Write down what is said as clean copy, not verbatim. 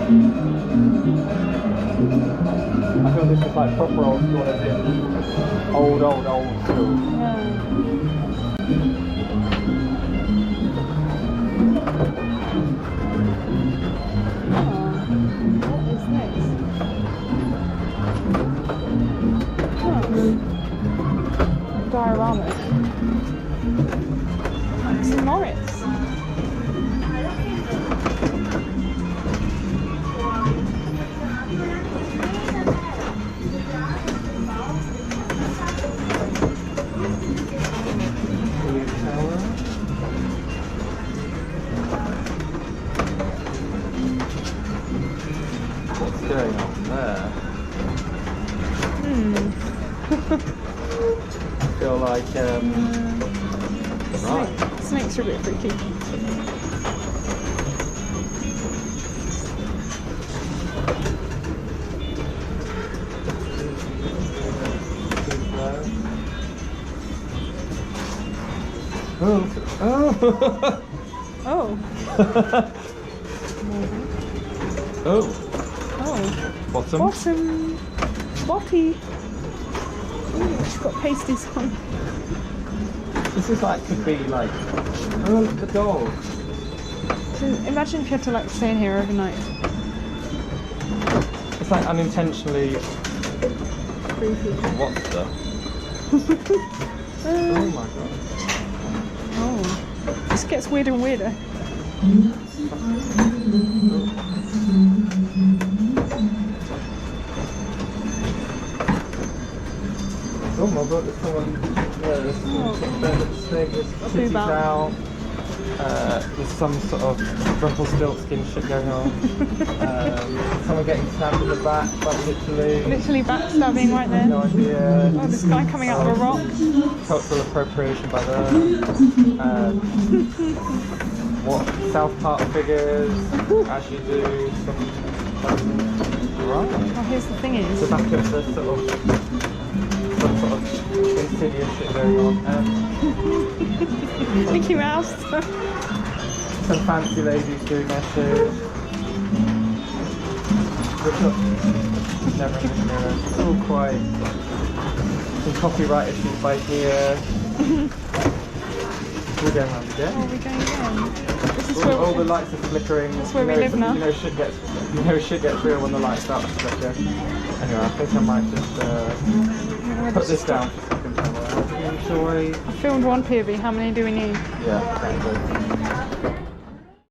I feel this is like proper old school, as in old school. Yeah. What is this? Dioramas. St. Moritz. What's going on there? I feel like right. Snakes are a bit freaky. Oh. Oh. Oh. Oh. Bottom. Bottom. Botty. Ooh, she's got pasties on. This is like, could be like, oh, look at the dog. So imagine if you had to like stay in here overnight. It's like unintentionally. Creepy. What's the? Oh my god. Oh. This gets weirder and weirder. Oh my god, there's someone. Yeah, there's there's titties out. There's some sort of Rumpelstiltskin shit going on. Someone getting stabbed in the back, like literally. Literally backstabbing right there. No idea. Oh, this guy coming out of a rock. Cultural appropriation by the what South Park figures actually do some right. Oh, here's the thing is. The back of the sort of some sort of insidious shit going on. Mickey Mouse. Some fancy ladies doing their shit. Never in the mirror. It's all quite some copyright issues by here. We're going round again. Oh, we're going again. This is where All the lights are flickering. That's where we live now. You know shit gets real when the lights start to flicker. Anyway, I think I might just put this down for a second. Enjoy. I filmed one POV. How many do we need? Yeah, exactly.